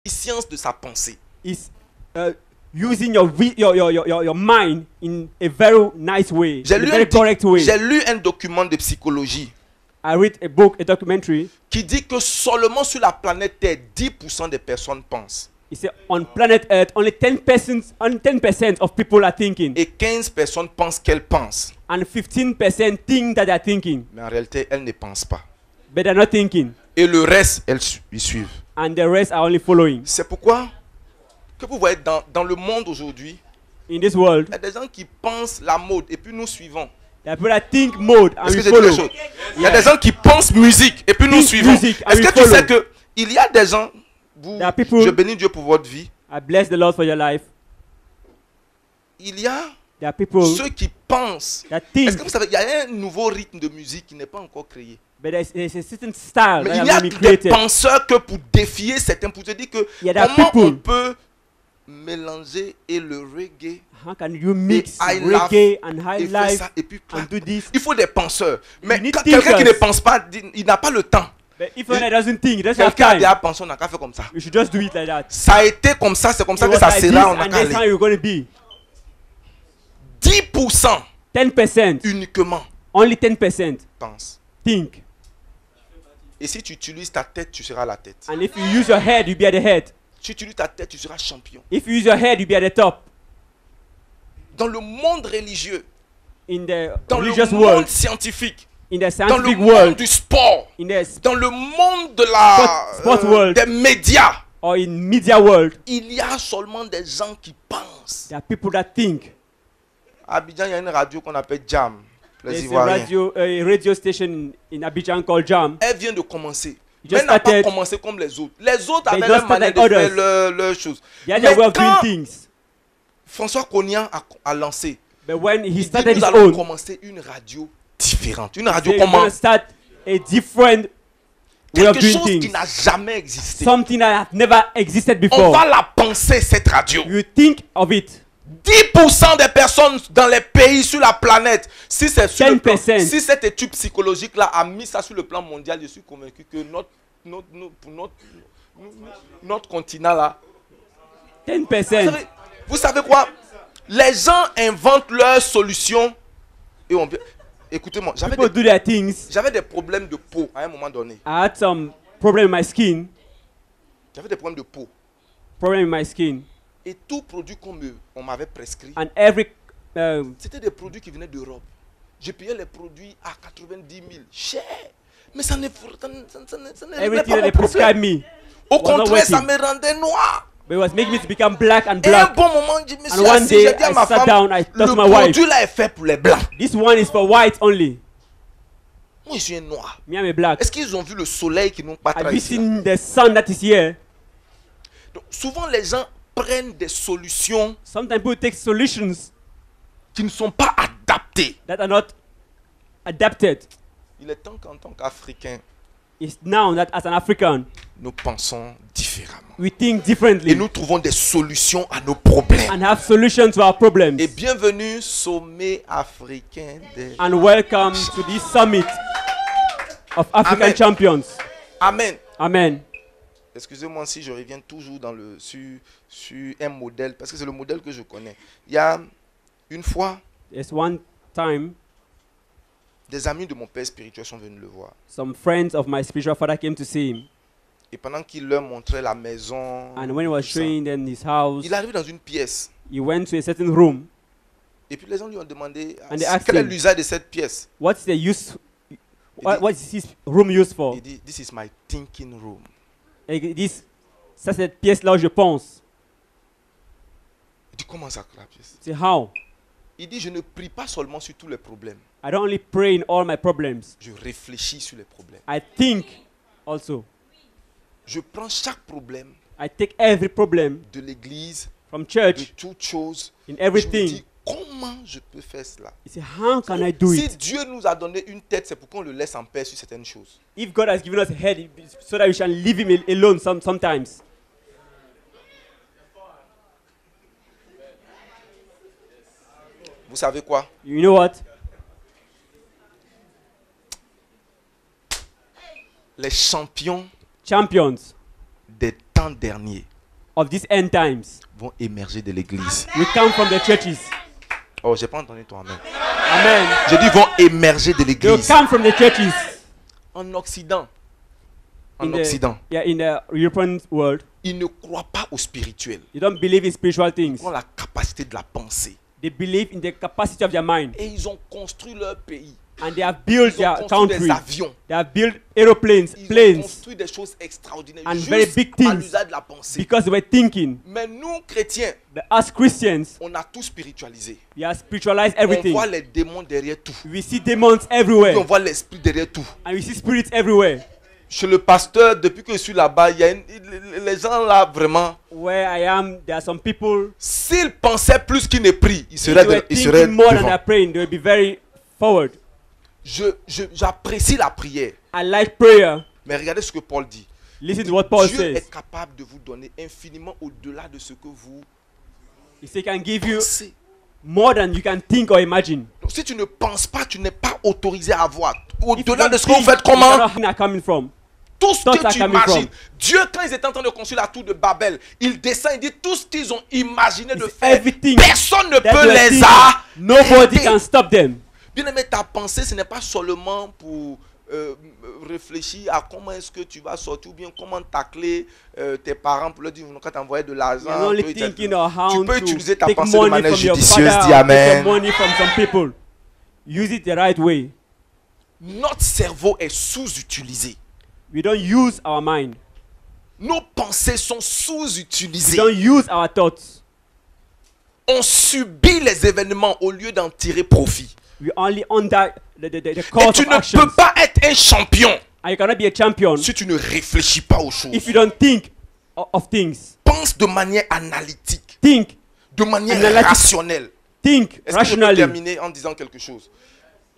science de sa pensée. is using your mind in a very nice way, J'ai in a lu, very correct way. j'ai lu un document de psychologie I read a book, a documentary. qui dit que seulement sur la planète Terre, 10% des personnes pensent. It said on planet Earth, only 10% of people are thinking, Et 15 personnes pensent qu'elles pensent. and 15% think that they are thinking, Mais en réalité, elles ne pensent pas. but they're not thinking, Et le reste, elles y suivent. and the rest are only following. C'est pourquoi que vous voyez dans le monde aujourd'hui, In this world, il y a des gens qui pensent la mode et puis nous suivons. there are people that think mode and Est-ce we que j'ai dit follow. quelque chose? Il y a des gens qui pensent musique et puis nous Think suivons. music and Est-ce we que tu follow. sais que il y a des gens, vous, There are people- je bénis Dieu pour votre vie, I bless the Lord for your life. il y a There are people ceux qui pensent. that Est-ce think, que vous savez, il y a un nouveau rythme de musique qui n'est pas encore créé. but there's a certain style Mais that il y a has been des created. penseurs que pour défier certains, pour te dire que Yeah, there are comment on people. peut mélanger et le reggae How can you mix high reggae and high et faire life ça et puis and do this? il faut des penseurs. Mais need quelqu'un qui ne thinkers. pense pas, il n'a pas le temps. But if one doesn't think, he doesn't have Quelqu'un a time. déjà pensé, on n'a qu'à faire comme ça. You should just do it like that. Ça a été comme ça, c'est comme ça It que was ça like this, sera, on n'a and qu'à that's how aller. you're going to be. 10% 10%, uniquement only 10% pensent. think. Et si tu utilises ta tête, tu seras la tête. And if you use your head, you'll be at the head. Si tu utilises ta tête, tu seras champion. If you use your head, you'll be at the top. Dans le monde religieux, In the dans le religious monde world, scientifique, in the dans le scientific monde world, du sport, in the dans le monde de la Sport world. des médias, or in media world, il y a seulement des gens qui pensent. there are people that think. À Abidjan, il y a une radio qu'on appelle Jam. Les There's Ivoiriens. a radio station in Abidjan called Jam. Elle vient de commencer. It Mais just elle n'a pas started. commencé comme les autres. Les autres They avaient just leur manière de started faire others. leur chose. They had Mais their way of doing quand things. François Cognan a lancé, But when he il dit, started nous his allons own, commencer une radio différente. Une radio they comment? gonna start a different way of Quelque doing chose qui things. n'a jamais existé. Something that has never existed On before. va la penser, cette radio. You think of it. 10% des personnes dans les pays sur la planète, si c'est sur le plan, 10%. si cette étude psychologique-là a mis ça sur le plan mondial, je suis convaincu que notre continent là, 10%. vous savez quoi? Les gens inventent leurs solutions et on... Écoutez-moi, People do their things. j'avais des problèmes de peau à un moment donné. I had some problem with my skin. J'avais des problèmes de peau. Problem with my skin. Et tout produit on m'avait prescrit, And every c'était des produits qui venaient d'Europe. Je payais les produits à 90 000. Cher. Mais ça ne réglait everything pas that mon they prescribed problème. me Au was not contraire, ça working. me rendait noir. But it was making me to become black and Et à un black. bon moment, je me suis And one assis, day, j'ai dit à I ma sat femme, down, I le talked to my wife. produit là est fait pour les blancs. This one is for white only. Moi, je suis un noir. Me, I'm a black. Est-ce qu'ils ont vu le soleil qui n'ont pas Have you trahi? seen the sun that is here? Donc, souvent, les gens prennent des solutions Sometimes people take solutions qui ne sont pas adaptées. that are not adapted. Il est temps qu'en tant qu'Africains, It's now that as an African, nous pensons différemment. we think Et differently nous trouvons des solutions à nos problèmes. and have solutions to our problems. Et bienvenue, sommet africain des... And welcome to this summit of African Amen. champions. Amen. Amen. Excusez-moi si je reviens toujours sur un modèle, parce que c'est le modèle que je connais. Il y a une fois, There's one time des amis de mon père spirituel sont venus le voir. some friends of my spiritual father came to see him. Et pendant qu'il leur montrait la maison, And when he was tout ça, showing them his house, il est arrivé dans une pièce. he went to a certain room. Et puis les gens lui ont demandé And they asked quel est him, l'usage de cette pièce. What's the use? What is his room used for? Il dit, this is my thinking room. Et this, ça c'est cette pièce là où je pense. Il dit, comment ça la pièce? C'est how? Il dit, je ne prie pas seulement sur tous les problèmes. I don't only pray in all my problems. Je réfléchis sur les problèmes. I think also. Je prends chaque problème I take every problem de l'église, from de church toute chose. in Je me everything. dis, comment je peux faire cela? You say, how can I do Si it? Dieu nous a donné une tête, c'est pour qu'on le laisse en paix sur certaines choses. If God has given us a head, it's so that we shall leave him alone sometimes. Vous savez quoi? You know what? Les champions Champions des temps derniers of these end times vont émerger de l'église. will come from the churches. Oh, j'ai pas entendu toi, amen. Amen. Je dis vont émerger de They will l'église. come from the churches En Occident, in en the European world. ils ne croient pas au spirituel. They don't believe in spiritual Ils things. ont la capacité de la pensée. They believe in the capacity of their mind, Et ils ont construit leur pays. and they have built Ils ont their construit country. des avions. They have built aeroplanes, Ils ont planes, construit des choses extraordinaires. and Juste very big à things l'usage de la pensée. because they were thinking. Mais nous, chrétiens, But as Christians, on a tout spiritualisé. we have spiritualized On everything. voit les démons derrière tout. We see demons Puis on everywhere, voit l'esprit derrière tout. and we see spirits everywhere. Chez le pasteur, depuis que je suis là-bas, il y a les gens là, vraiment, Where I am, there are some people. s'ils pensaient plus qu'ils ne prient, ils If seraient, they were ils seraient thinking more than devant. they're praying, they will be very forward. J'apprécie la prière. I like prayer. Mais regardez ce que Paul dit. Listen to what Paul Dieu says. est capable de vous donner infiniment au-delà de ce que vous He said, "Can give you pensez. more than you can think or imagine." Donc si tu ne penses pas, tu n'es pas autorisé à avoir. If you Au-delà don't de ce que vous think, faites, you comment cannot know coming from. tout ce thoughts que are tu coming imagines. from. Dieu, quand ils étaient en train de construire la tour de Babel, il descend, il dit tout ce qu'ils ont imaginé de faire. Everything Personne ne that peut they les think, arrêter. nobody can stop them. Bien aimé, ta pensée, ce n'est pas seulement pour réfléchir à comment est-ce que tu vas sortir ou bien comment tacler tes parents pour leur dire quand t'envoyer de You're l'argent. only tu thinking of how tu peux to utiliser ta take pensée de money manière from your judicieuse, father, dis or take Amen. your money from some people. Use it the right way. Notre cerveau est sous-utilisé. We don't use our mind. Nos pensées sont We sous-utilisées. don't use our thoughts. On subit les événements au lieu d'en tirer profit. We only under the Et course tu of ne actions. peux pas être un champion And you cannot be a champion si tu ne réfléchis pas aux choses. if you don't think of things. Pense de manière analytique, Think. de manière Analytique. rationnelle. Think Est-ce que je peux rationally. terminer en disant quelque chose?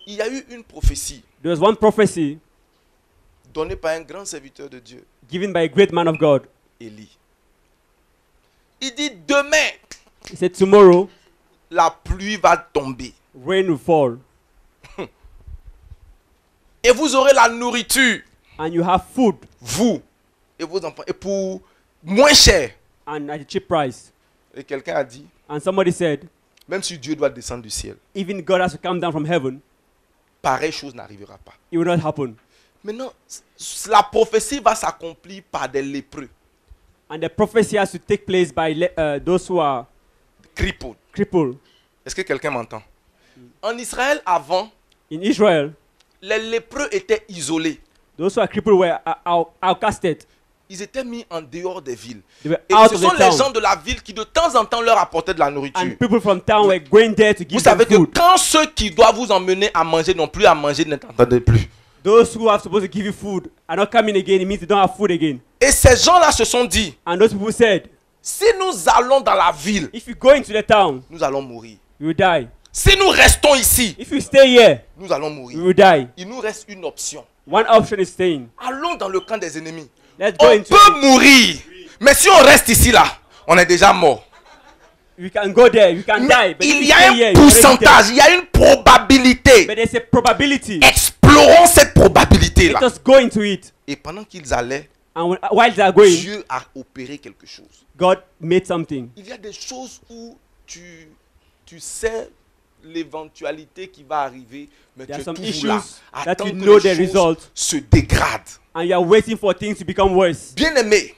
Il y a eu une prophétie There was one prophecy donnée par un grand serviteur de Dieu, given by a great man of God. Élie. Il dit demain, He said, "Tomorrow, la pluie va tomber rain will fall, et vous aurez la nourriture, and you have food, vous et vos enfants, et pour moins cher. and at a cheap price." Et quelqu'un a dit, And somebody said, même si Dieu doit descendre du ciel, even God has to come down from heaven, pareille chose n'arrivera pas. it will not happen. Maintenant, la prophétie va s'accomplir par des lépreux, And the prophecy has to take place by those who are crippled. crippled. Est-ce que quelqu'un m'entend? En Israël, avant, In Israel, les lépreux étaient isolés. those who are crippled were outcasted. Ils étaient mis en dehors des villes. They were Et out ce of sont the les town. gens de la ville qui de temps en temps leur apportaient de la nourriture. And people from town were going there to Vous give them savez que food. quand ceux qui doivent vous emmener à manger n'ont plus à manger, n'entendez plus. Those who are supposed to give you food are not coming again. It means they don't have food again. Et ces gens-là se sont dit, And those people said, si nous allons dans la ville, if you go into the town, nous allons mourir. you will die. Si nous restons ici, If you stay here, nous allons you mourir. will die. Il nous reste une option. One option is staying. Allons dans le camp des ennemis. Let's go On into peut mourir. Mais si on reste ici, là, on est déjà mort. We can go there, you can Mais die. But if il you y a stay un here, you already dead. pourcentage, il y a une probabilité. But there's a probability. Explorons cette probabilité-là. Let us go into it. Et pendant qu'ils allaient, And while they are going, Dieu a opéré quelque chose. God made something. Il y a des choses où tu sais l'éventualité qui va arriver, mais There are tu es some toujours là. issues Attends that you que know les the choses result. se dégradent. And you are waiting for things to become worse. Bien aimé,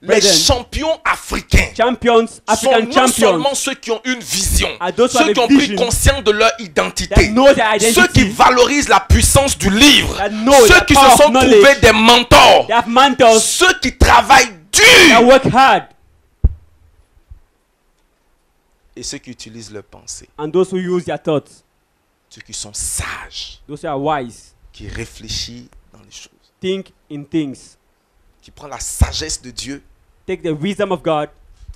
les Brethren, champions africains Champions, sont African non champions, seulement ceux qui ont une vision, are those who ceux have qui a ont pris vision, conscience de leur that identité, know their identity, ceux qui valorisent la puissance du livre, that know ceux the qui power se of sont knowledge, trouvés des mentors, they have mantles, ceux qui travaillent that dur work hard, et ceux qui utilisent leur pensée, and those who use their thoughts, ceux qui sont sages, those who are wise, qui réfléchissent dans les choses, think in things, qui prennent la sagesse de Dieu take the wisdom of God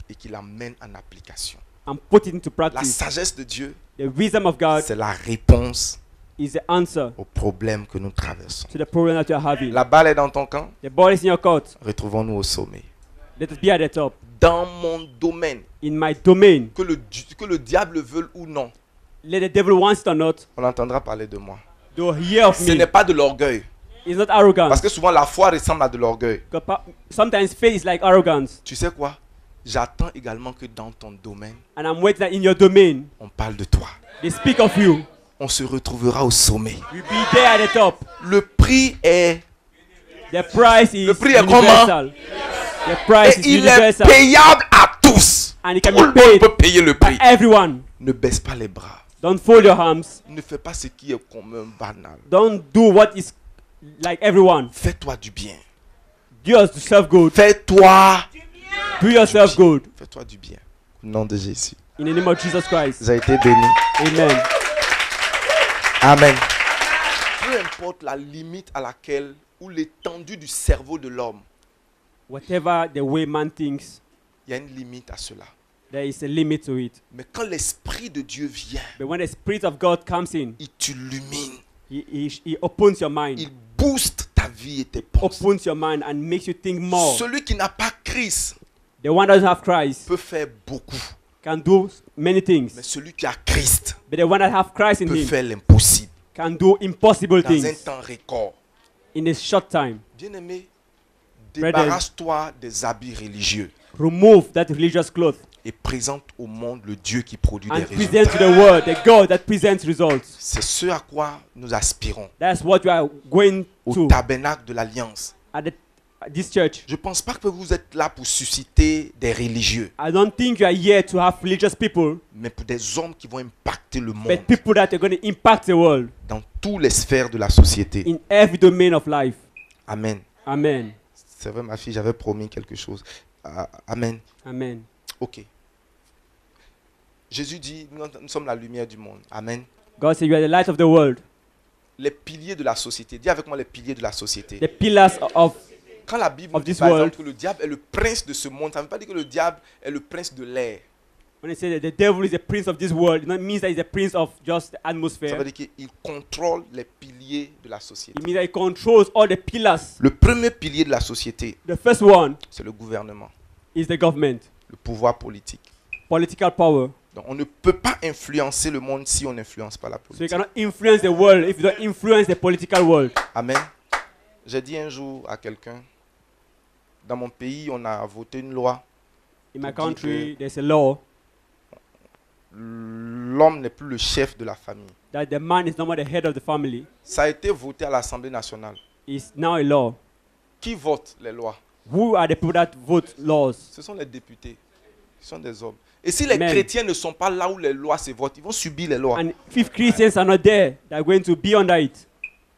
et qui l'amènent en application. and put it into La practice. sagesse de Dieu, The wisdom of God c'est la réponse is the answer aux problèmes que nous traversons. to the problem that you are having. La balle est dans ton camp, The ball is in your court. retrouvons-nous au sommet. Let us be at the top. Dans mon domaine, In my domain, que le diable veuille ou non, let the devil wants it or not, on entendra parler de moi. they'll hear of Ce me. n'est pas de l'orgueil. It's not arrogance. Parce que souvent la foi ressemble à de l'orgueil. Sometimes faith is like arrogance. Tu sais quoi? J'attends également que dans ton domaine, And I'm waiting that in your domain, on parle de toi. they speak of you. On se retrouvera au sommet. You'll be there at the top. Le prix est... The price is Le prix est universal. The price Et is il est universal. payable à tous. And it can Tout le be monde paid peut payer le by prix. everyone. Ne baisse pas les bras. Don't fold your arms. Ne fais pas ce qui est commun, banal. Don't do what is like everyone. Fais-toi du bien. Do yourself good. Fais-toi. Do yourself good. Fais-toi du bien. Au nom de Jésus. In the name of Jesus Christ. Vous avez été bénis. Amen. Amen. Peu importe la limite à laquelle ou l'étendue du cerveau de l'homme, Whatever the way man thinks, il y a une limite à cela. there is a limit to it. Mais quand l'Esprit de Dieu vient, But when the Spirit of God comes in, il t'illumine. he opens your mind. Il booste ta vie et tes pensées. Opens your mind and makes you think more. Celui qui n'a pas Christ The one that doesn't have Christ peut faire beaucoup. can do many Mais things. celui qui a Christ But the one that have Christ in peut him faire l'impossible can do impossible dans un things temps record. in a short time. Bien-aimé, Brethren, débarrasse-toi des habits religieux remove that religious cloth et présente au monde le Dieu qui produit des and present résultats. to the world the God that presents results. C'est ce à quoi nous aspirons That's what we are going au to tabernacle de l'Alliance. at this church. Je ne pense pas que vous êtes là pour susciter des religieux, I don't think you are here to have religious people, mais pour des hommes qui vont impacter le monde but people that are going to impact the world dans toutes les sphères de la société. in every domain of life. Amen. Amen. C'est vrai, ma fille, j'avais promis quelque chose. Amen. Amen. Ok. Jésus dit, nous sommes la lumière du monde. Amen. God said you are the light of the world. Les piliers de la société. Dis avec moi les piliers de la société. The pillars of Quand la Bible of dit this par world. exemple que le diable est le prince de ce monde, ça ne veut pas dire que le diable est le prince de l'air. when they say that the devil is the prince of this world, it not means that he's the prince of just the Ça atmosphere. veut dire qu'il contrôle les piliers de la société. It means that he controls all the pillars. Le premier pilier de la société, The first one c'est le gouvernement, is the government, le pouvoir politique. political power. Donc on ne peut pas influencer le monde si on n'influence pas la So you politique. cannot influence the world if you don't influence the political world. Amen. J'ai dit un jour à quelqu'un, dans mon pays, on a voté une loi. In my To give country, there's a law L'homme n'est plus le chef de la famille. that the man is no more the head of the family. Ça a été voté à l'Assemblée nationale. It's now a law. Qui vote les lois? Who are the people that vote laws? Ce sont les députés. Ce sont des hommes. Et si les Amen. chrétiens ne sont pas là où les lois se votent, ils vont subir les lois. And if Christians are not there, they're going to be under it.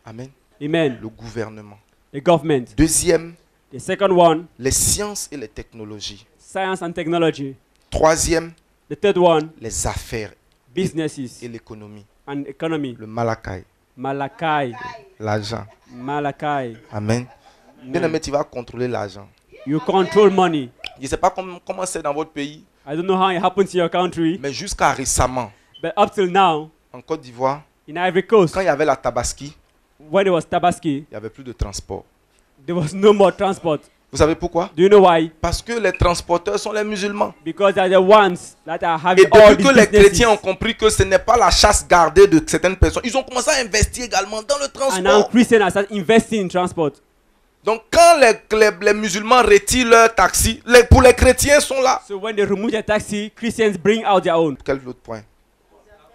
Amen. Amen. Le gouvernement. The government. Deuxième, The second one, les sciences et les technologies. science and technology. Troisième, The third one, les affaires businesses et l'économie. and economy. Le malakai, Malachi. l'argent. Malachi. Amen. Bien aimé, tu vas contrôler l'argent. You control money. Je ne sais pas comment c'est dans votre pays, I don't know how it happens in your country, mais jusqu'à récemment, but up till now, en Côte d'Ivoire, in Ivory Coast, quand il y avait la tabaski, when there was Tabaski, il n'y avait plus de transport. there was no more transport. Vous savez pourquoi? Do you know why? Parce que les transporteurs sont les musulmans. Because they're the ones that are Et having all depuis these que les businesses. chrétiens ont compris que ce n'est pas la chasse gardée de certaines personnes, ils ont commencé à investir également dans le And now transport. Christians are starting investing in transport. Donc quand les musulmans retirent leur taxi, pour les chrétiens sont là. So when they remove the taxi, Christians bring out their own. Quel autre point?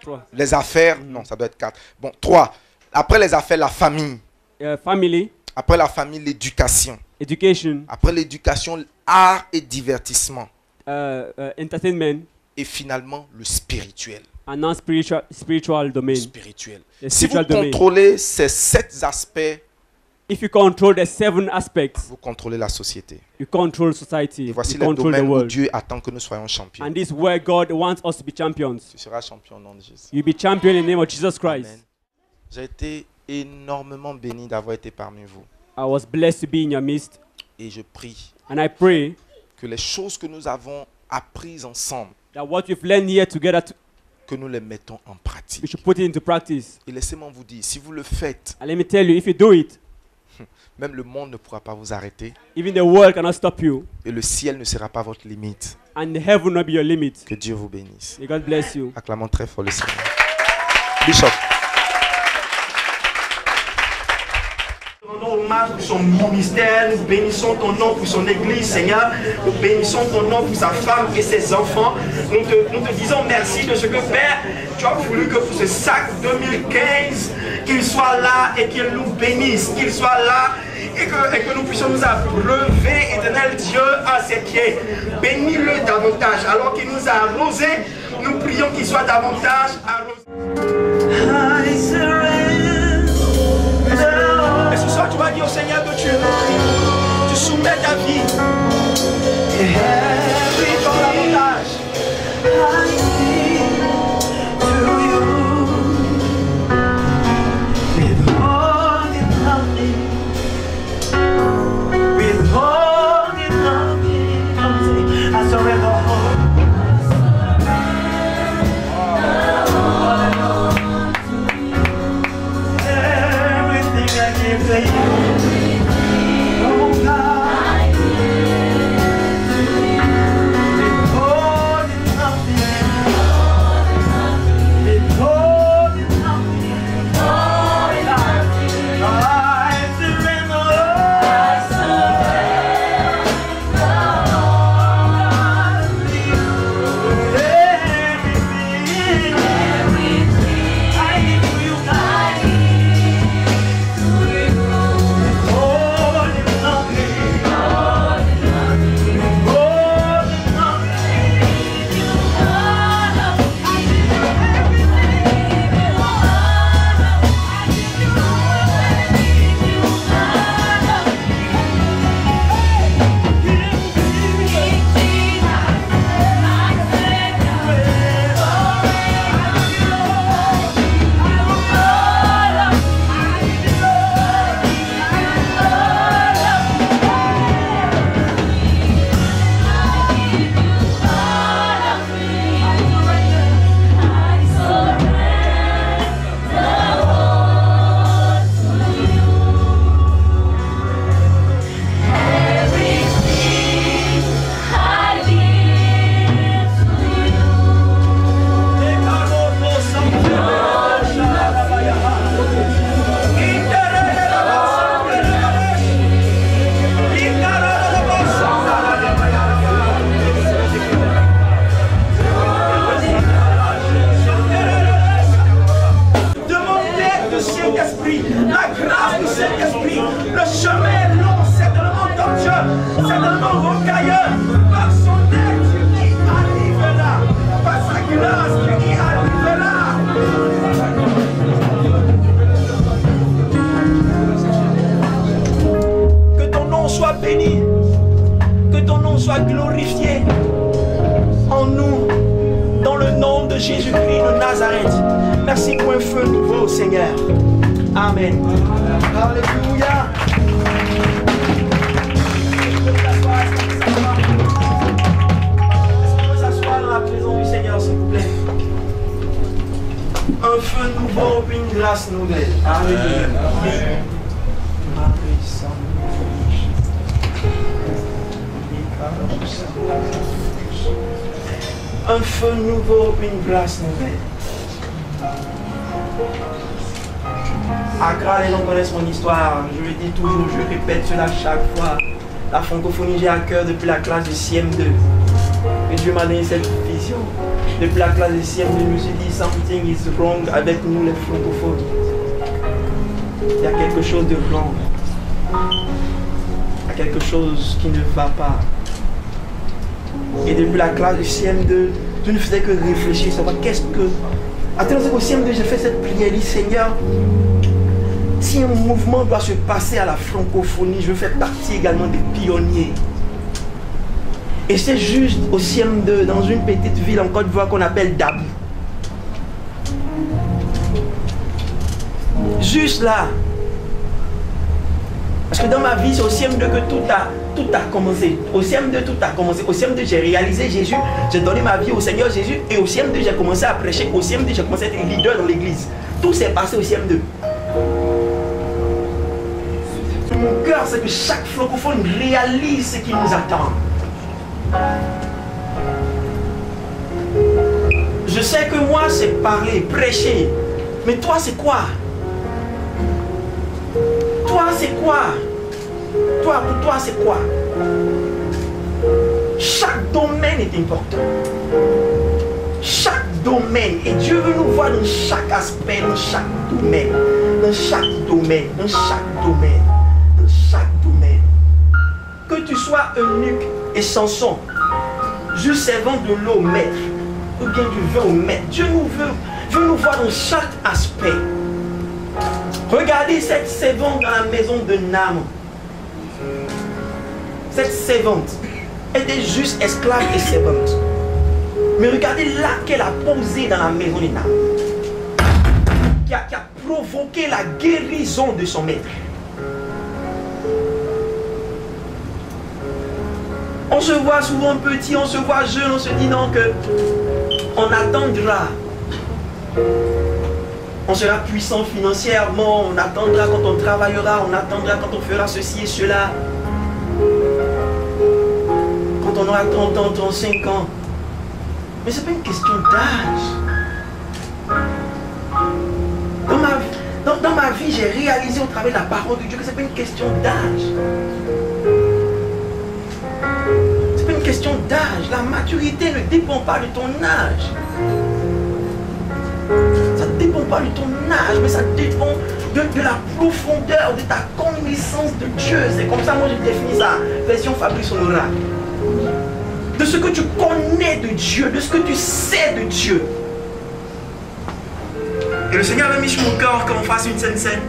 Trois. Les affaires, non, ça doit être 4. Bon, 3. Après les affaires, la famille. Family, Après la famille, l'éducation. education, Après l'éducation, art et divertissement. entertainment, Et finalement, le spirituel. and non-spiritual domain. Spirituel. The Si vous spiritual domain. contrôlez ces 7 aspects, If you control the 7 aspects, vous contrôlez la société. you control society, Et voici you les control the domaines où world. Dieu attend que nous soyons champions. And this is where God wants us to be champions. Tu seras champion au nom de Jésus. You'll be champion in the name of Jesus Christ. Amen. J'ai été énormément béni d'avoir été parmi vous. I was blessed to be in your midst. Et je prie And I pray que les choses que nous avons apprises ensemble, that what we've learned here together, que nous les mettons en we pratique. should put it into practice. Et laissez-moi vous dire, si vous le faites, And let me tell you, if you do it, même le monde ne pourra pas vous arrêter. even the world cannot stop you. Et le ciel ne sera pas votre limite. And heaven will not be your limit. Que Dieu vous bénisse. May God bless you. Acclamons très fort le Seigneur. Bishop. rendons hommage pour son ministère, nous bénissons ton nom pour son église, Seigneur. Nous bénissons ton nom pour sa femme et ses enfants. Nous te disons merci de ce que, Père, tu as voulu que pour ce sac 2015, qu'il soit là et qu'il nous bénisse, qu'il soit là et que nous puissions nous abreuver, éternel Dieu, à ses pieds. Bénis-le davantage. Alors qu'il nous a arrosés, nous prions qu'il soit davantage arrosé. Et ce soir, tu vas dire au Seigneur que tu soumets ta vie. Et prie ton davantage. Un feu nouveau, une grâce nouvelle. Accra, les gens connaissent mon histoire. Je le dis toujours, je répète cela chaque fois. La francophonie, j'ai à cœur depuis la classe de CM2. Et Dieu m'a donné cette vision. Depuis la classe de CM2, je me suis dit, something is wrong avec nous les francophones. Il y a quelque chose de wrong. Il y a quelque chose qui ne va pas. Et depuis la classe de CM2, je ne faisais que réfléchir, savoir qu'est-ce que... Attends, au CM2, j'ai fait cette prière, dit Seigneur, si un mouvement doit se passer à la francophonie, je veux faire partie également des pionniers. Et c'est juste au CM2, dans une petite ville en Côte d'Ivoire qu'on appelle Dabou. Juste là. Parce que dans ma vie, c'est au CM2 que tout a commencé. Au CM2, tout a commencé. Au CM2, j'ai réalisé Jésus. J'ai donné ma vie au Seigneur Jésus. Et au CM2, j'ai commencé à prêcher. Au CM2, j'ai commencé à être leader dans l'église. Tout s'est passé au CM2. Mon cœur, c'est que chaque francophone réalise ce qui nous attend. Je sais que moi, c'est parler, prêcher. Mais toi, c'est quoi? toi, c'est quoi? Pour toi, c'est quoi? Chaque domaine est important. Chaque domaine. Et Dieu veut nous voir dans chaque aspect, dans chaque domaine. Dans chaque domaine, dans chaque domaine. Dans chaque domaine. Que tu sois eunuque et Samson, juste servant de l'eau au maître, ou bien du vin au maître. Dieu veut nous voir dans chaque aspect. Regardez cette servante dans la maison de Naaman. Cette servante était juste esclave et servante. Mais regardez l'acte qu'elle a posé dans la maison de Naaman, qui a provoqué la guérison de son maître. On se voit souvent petit, on se voit jeune, on se dit non que on attendra. On sera puissant financièrement, on attendra quand on travaillera, on attendra quand on fera ceci et cela. Quand on aura 30 ans, 35 ans. Mais ce n'est pas une question d'âge. Dans ma vie, j'ai réalisé au travers de la parole de Dieu que ce n'est pas une question d'âge. Ce n'est pas une question d'âge. La maturité ne dépend pas de ton âge. Ça ne dépend pas de ton âge, mais ça dépend de la profondeur de ta connaissance de Dieu. C'est comme ça, moi, je définis ça. Version Fabrice Honora. De ce que tu connais de Dieu, de ce que tu sais de Dieu. Et le Seigneur avait mis sur mon cœur qu'on fasse une scène.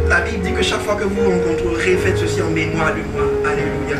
La Bible dit que chaque fois que vous rencontrerez, faites ceci en mémoire de moi. Alléluia.